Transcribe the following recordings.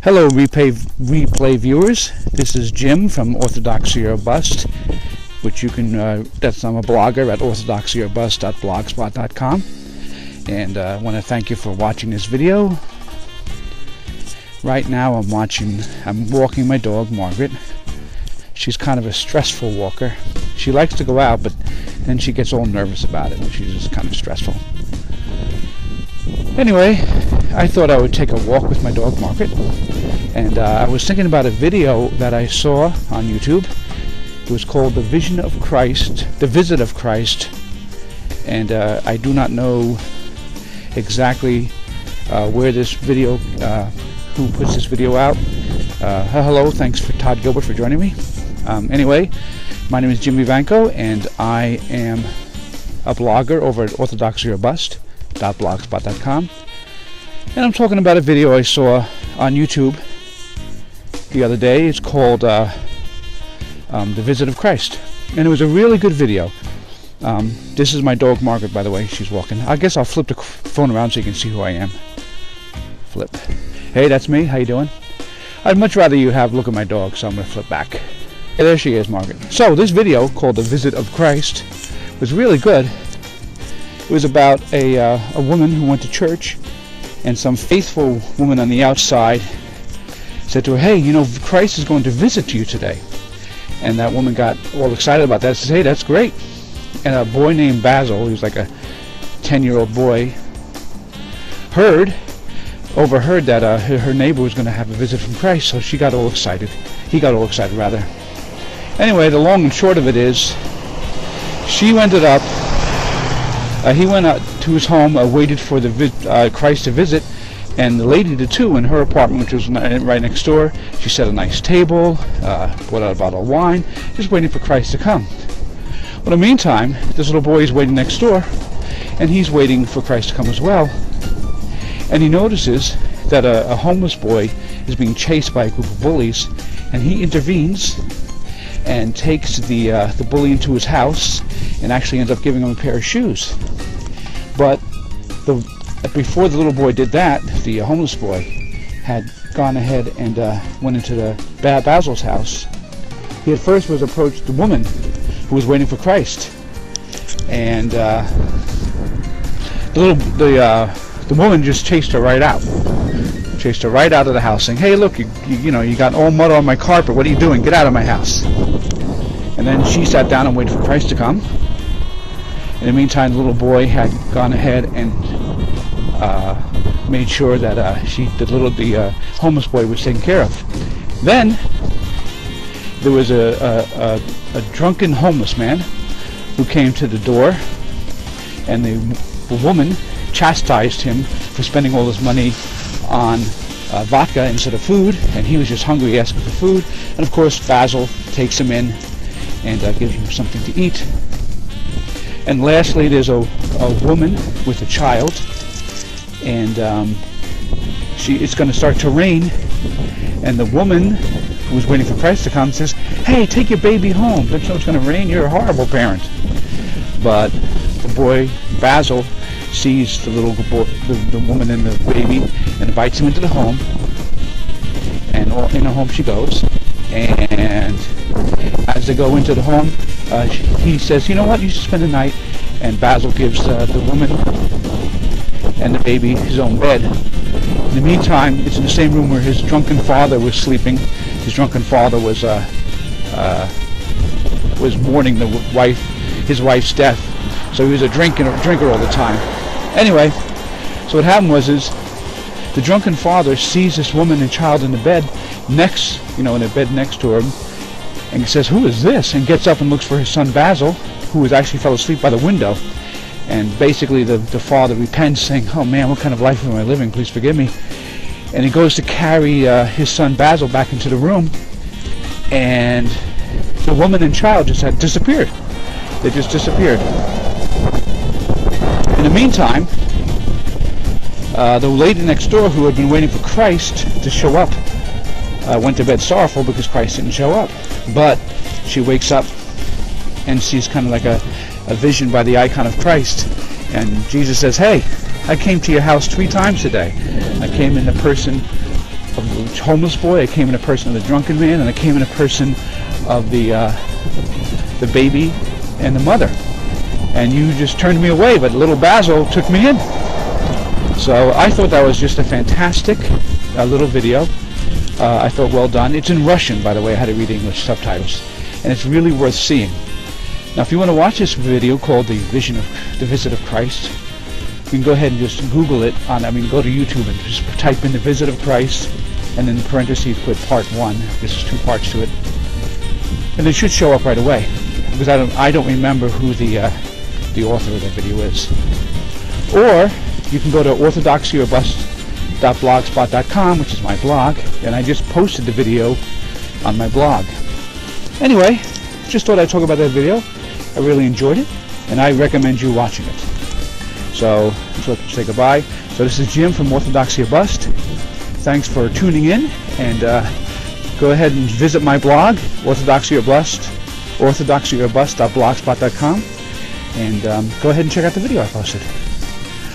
Hello replay viewers, this is Jim from Orthodoxy or Bust, which you can, I'm a blogger at orthodoxyorBust.blogspot.com, and I want to thank you for watching this video. Right now I'm walking my dog Margaret. She's kind of a stressful walker. She likes to go out, but then she gets all nervous about it. She's just kind of stressful. Anyway, I thought I would take a walk with my dog Margaret, and I was thinking about a video that I saw on YouTube. It was called The Visit of Christ, and I do not know exactly where this video, who puts this video out. Hello, thanks for Todd Gilbert for joining me. Anyway, my name is Jimmy Vanko, and I am a blogger over at orthodoxyorBust.blogspot.com, and I'm talking about a video I saw on YouTube the other day. It's called The Visit of Christ, and it was a really good video. This is my dog Margaret, by the way. She's walking. I guess I'll flip the phone around so you can see who I am. Flip. Hey, that's me. How you doing? I'd much rather you look at my dog, so I'm going to flip back. Hey, there she is, Margaret. So this video, called The Visit of Christ, was really good. It was about a woman who went to church, and some faithful woman on the outside said to her, "Hey, you know, Christ is going to visit you today." And that woman got all excited about that. She said, "Hey, that's great." And a boy named Basil, he was like a 10-year-old boy, overheard that her neighbor was going to have a visit from Christ, so she got all excited. He got all excited, rather. Anyway, the long and short of it is, he went out to his home, waited for the Christ to visit, and the lady did too in her apartment, which was right next door. She set a nice table, brought out a bottle of wine, just waiting for Christ to come. Well, in the meantime, this little boy is waiting next door, and he's waiting for Christ to come as well. And he notices that a homeless boy is being chased by a group of bullies, and he intervenes and takes the bully into his house, and actually ends up giving him a pair of shoes. But before the little boy did that, the homeless boy had gone ahead and went into the Basil's house. He at first was approached the woman who was waiting for Christ, and the woman just chased her right out. Chased her right out of the house, saying, "Hey, look, you got all mud on my carpet. What are you doing? Get out of my house." And then she sat down and waited for Christ to come. In the meantime, the little boy had gone ahead and made sure that the homeless boy was taken care of. Then there was a drunken homeless man who came to the door, and the woman chastised him for spending all his money on vodka instead of food, and he was just hungry, asking for food. And of course, Basil takes him in and gives him something to eat. And lastly, there's a woman with a child, and it's going to start to rain, and the woman who was waiting for Christ to come says, "Hey, take your baby home. Don't you know it's going to rain? You're a horrible parent." But the boy, Basil, sees the little boy, the woman and the baby, and invites him into the home, and in the home she goes. And as they go into the home, he says, "You know what, you should spend the night." And Basil gives the woman and the baby his own bed. In the meantime, it's in the same room where his drunken father was sleeping. His drunken father was mourning his wife's death, so he was a drinker all the time. Anyway, so what happened was the drunken father sees this woman and child in the bed in the bed next to him, and he says, "Who is this?" and gets up and looks for his son Basil, who actually fell asleep by the window. And basically the father repents, saying, "Oh man, what kind of life am I living? Please forgive me." And he goes to carry his son Basil back into the room, and the woman and child just had disappeared. They just disappeared. In the meantime, the lady next door, who had been waiting for Christ to show up, went to bed sorrowful because Christ didn't show up. But she wakes up and sees kind of like a vision by the icon of Christ. And Jesus says, "Hey, I came to your house 3 times today. I came in the person the homeless boy, it came in a person of the drunken man, and it came in a person of the baby and the mother. And you just turned me away, but little Basil took me in. So I thought that was just a fantastic little video. I thought well done. It's in Russian, by the way. I had to read English subtitles, and it's really worth seeing. Now, if you want to watch this video called "The Visit of Christ," you can go ahead and just Google it. Go to YouTube and just type in "The Visit of Christ," and in parentheses put Part 1. There's 2 parts to it, and it should show up right away. Because I don't remember who the author of that video is. Or you can go to orthodoxyorbust.blogspot.com, which is my blog, and I just posted the video on my blog. Anyway, just thought I'd talk about that video. I really enjoyed it, and I recommend you watching it. So let's say goodbye. So this is Jim from Orthodoxy or Bust. Thanks for tuning in, and go ahead and visit my blog, Orthodoxy or Bust, orthodoxyorbust.blogspot.com, and go ahead and check out the video I posted.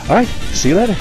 All right, see you later.